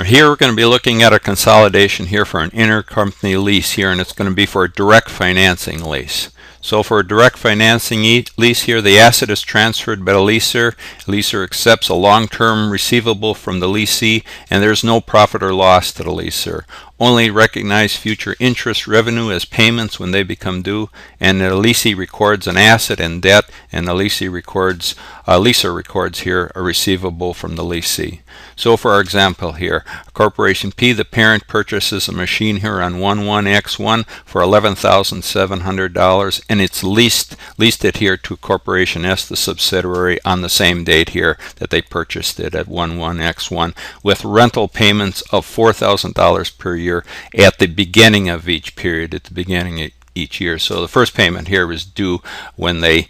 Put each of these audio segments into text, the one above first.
Here we're going to be looking at a consolidation here for an intercompany lease here, and it's going to be for a direct financing lease. So for a direct financing lease here, the asset is transferred by the leaser. Leaser accepts a long-term receivable from the leasee, and there's no profit or loss to the leaser. Only recognize future interest revenue as payments when they become due, and the leasee records an asset and debt, and the leaser records here a receivable from the leasee. So for our example here, Corporation P, the parent, purchases a machine here on 1/1/X1 for $11,700, and it's leased it here to Corporation S, the subsidiary, on the same date here that they purchased it at 1/1/X1, with rental payments of $4,000 per year at the beginning of each period, at the beginning of each year. So the first payment here was due when they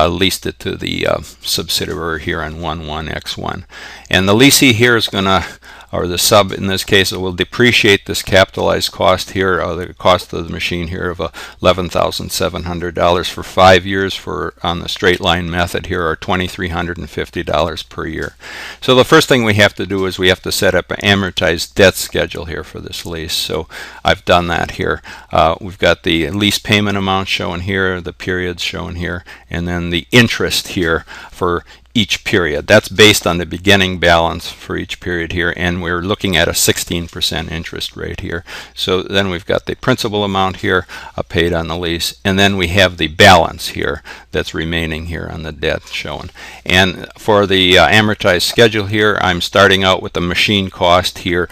leased it to the subsidiary here on 1/1/X1. And the leasee here is going to, or the sub in this case, it will depreciate this capitalized cost here, the cost of the machine here of $11,700 for 5 years for on the straight line method here, or $2,350 per year. So the first thing we have to do is we have to set up an amortized debt schedule here for this lease. So I've done that here. We've got the lease payment amount shown here, the periods shown here, and then the interest here for each period. That's based on the beginning balance for each period here, and we're looking at a 16% interest rate here. So then we've got the principal amount here paid on the lease, and then we have the balance here that's remaining here on the debt shown. And for the amortized schedule here, I'm starting out with the machine cost here.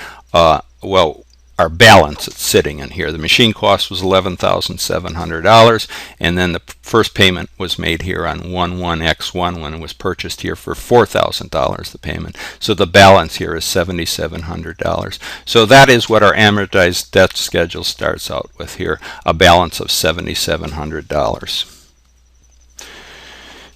Our balance it's sitting in here. The machine cost was $11,700, and then the first payment was made here on 1/1/X1 when it was purchased here for $4,000, the payment. So the balance here is $7,700. So that is what our amortized debt schedule starts out with here, a balance of $7,700.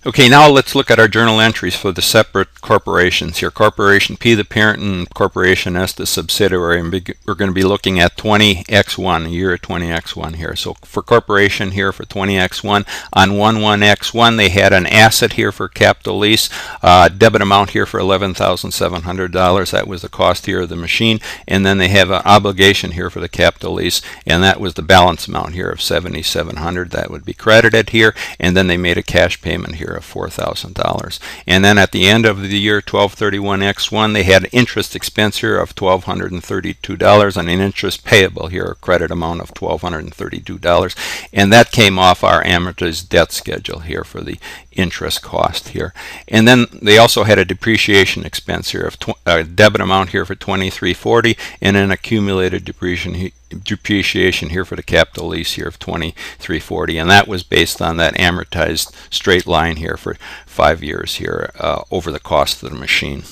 Okay, now let's look at our journal entries for the separate corporations here. Corporation P, the parent, and Corporation S, the subsidiary. And we're going to be looking at 20X1, year 20X1 here. So for Corporation here for 20X1, on 1/1/X1, they had an asset here for capital lease, debit amount here for $11,700. That was the cost here of the machine. And then they have an obligation here for the capital lease, and that was the balance amount here of $7,700. That would be credited here. And then they made a cash payment here of $4,000. And then at the end of the year 12/31/X1, they had interest expense here of $1,232 and an interest payable here, a credit amount of $1,232, and that came off our amortized debt schedule here for the interest cost here. And then they also had a depreciation expense here of a debit amount here for $2,340 and an accumulated depreciation here for the capital lease here of $2,340, and that was based on that amortized straight line here for 5 years here over the cost of the machine.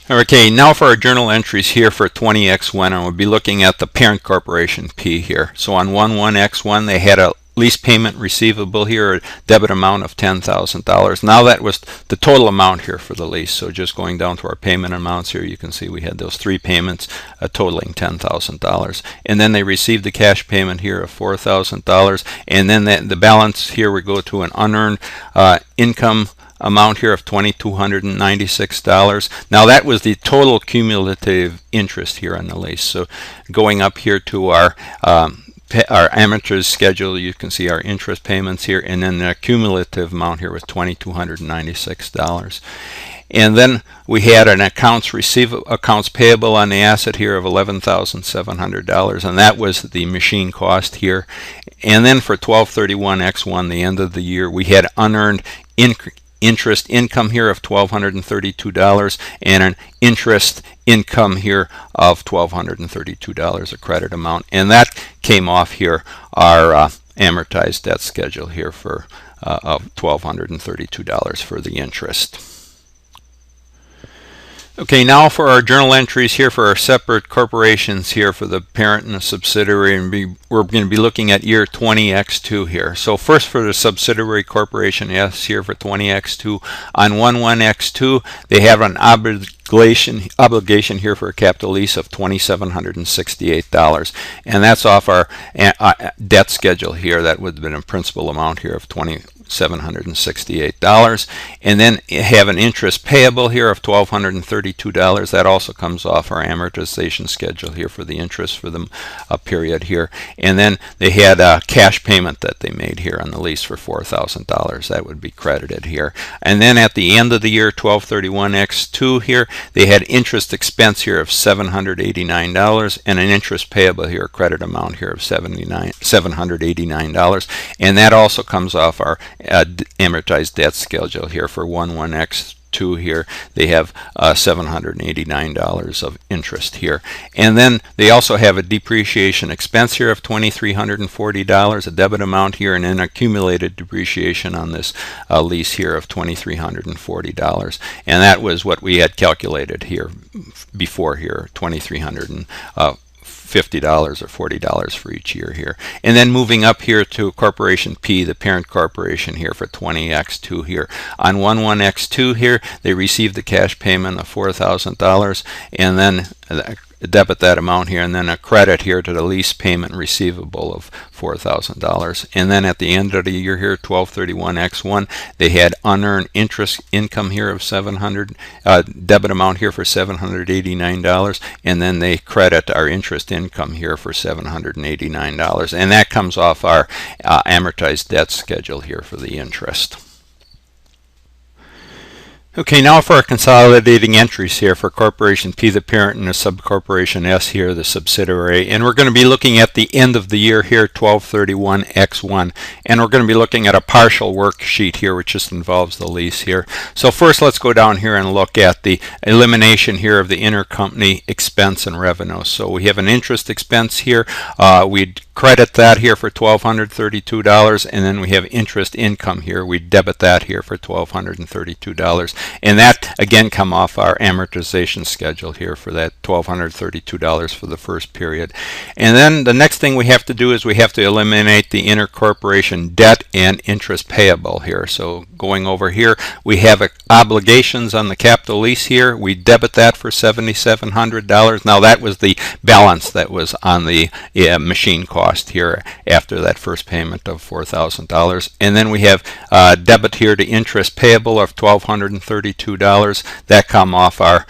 Okay, now for our journal entries here for 20X1, and we'll be looking at the parent Corporation P here. So on 1/1/X1, they had a lease payment receivable here, a debit amount of $10,000. Now that was the total amount here for the lease. So just going down to our payment amounts here, you can see we had those 3 payments totaling $10,000. And then they received the cash payment here of $4,000. And then the balance here, we go to an unearned income amount here of $2,296. Now that was the total cumulative interest here on the lease. So going up here to our amortized schedule, you can see our interest payments here, and then the cumulative amount here was $2,296. And then we had an accounts payable on the asset here of $11,700, and that was the machine cost here. And then for 12/31/X1, the end of the year, we had unearned interest income here of $1,232 and an interest income here of $1,232, a credit amount, and that came off here our amortized debt schedule here for of $1,232 for the interest. Okay, now for our journal entries here for our separate corporations here for the parent and the subsidiary, and we're going to be looking at year 20X2 here. So first for the subsidiary Corporation S here for 20X2, on 1/1/X2, they have an obligation here for a capital lease of $2,768, and that's off our debt schedule here. That would have been a principal amount here of $2,768. $768. And then have an interest payable here of $1,232. That also comes off our amortization schedule here for the interest for the period here. And then they had a cash payment that they made here on the lease for $4,000. That would be credited here. And then at the end of the year, 1231X2 here, they had interest expense here of $789 and an interest payable here, credit amount here of $789. And that also comes off our amortized debt schedule here for 11X2 here. They have $789 of interest here. And then they also have a depreciation expense here of $2,340, a debit amount here, and an accumulated depreciation on this lease here of $2,340. And that was what we had calculated here before here, $2,350 or $40 for each year here. And then moving up here to Corporation P, the parent corporation here for 20X2 here. On 11X2 here, they received the cash payment of $4,000 and then debit that amount here, and then a credit here to the lease payment receivable of $4,000. And then at the end of the year here, 1231X1, they had unearned interest income here of $700, debit amount here for $789, and then they credit our interest income here for $789, and that comes off our amortized debt schedule here for the interest. Okay, now for our consolidating entries here for Corporation P, the parent, and the subcorporation S here, the subsidiary. And we're going to be looking at the end of the year here, 1231X1. And we're going to be looking at a partial worksheet here, which just involves the lease here. So first, let's go down here and look at the elimination here of the intercompany expense and revenue. So we have an interest expense here. We'd credit that here for $1,232, and then we have interest income here. We debit that here for $1,232. And that again come off our amortization schedule here for that $1,232 for the first period. And then the next thing we have to do is we have to eliminate the intercorporation debt and interest payable here. So going over here, we have obligations on the capital lease here. We debit that for $7,700. Now that was the balance that was on the machine cost here after that first payment of $4,000. And then we have debit here to interest payable of $1,232. That come off our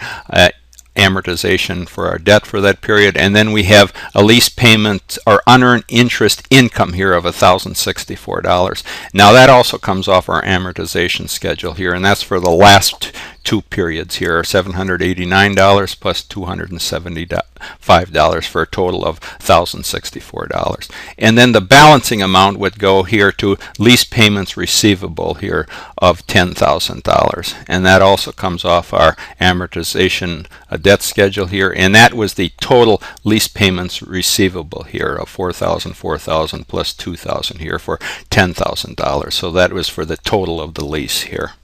amortization for our debt for that period. And then we have a lease payment or unearned interest income here of $1,064. Now that also comes off our amortization schedule here, and that's for the last two periods here, $789 plus $275 for a total of $1,064. And then the balancing amount would go here to lease payments receivable here of $10,000, and that also comes off our amortization debt schedule here, and that was the total lease payments receivable here of $4,000 plus $2,000 here for $10,000. So that was for the total of the lease here.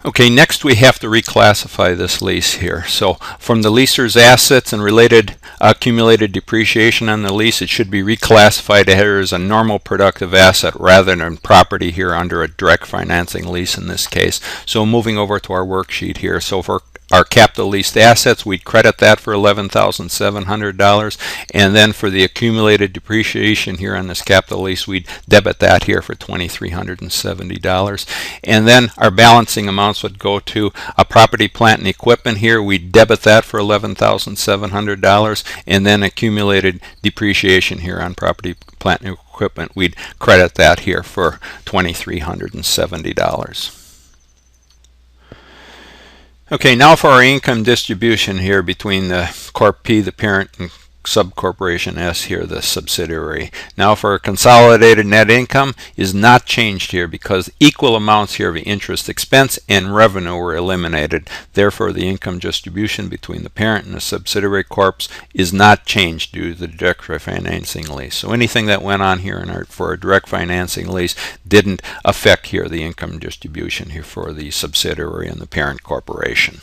Okay, next we have to reclassify this lease here. So from the leaser's assets and related accumulated depreciation on the lease, it should be reclassified as a normal productive asset rather than property here under a direct financing lease in this case. So moving over to our worksheet here. So for our capital leased assets, we'd credit that for $11,700, and then for the accumulated depreciation here on this capital lease, we'd debit that here for $2,370. And then our balancing amounts would go to a property, plant, and equipment here. We'd debit that for $11,700, and then accumulated depreciation here on property, plant, and equipment, we'd credit that here for $2,370. Okay, now for our income distribution here between the Corp P, the parent, and subcorporation S here, the subsidiary. Now for consolidated net income is not changed here because equal amounts here of interest expense and revenue were eliminated. Therefore, the income distribution between the parent and the subsidiary corps is not changed due to the direct financing lease. So anything that went on here for a direct financing lease didn't affect here the income distribution here for the subsidiary and the parent corporation.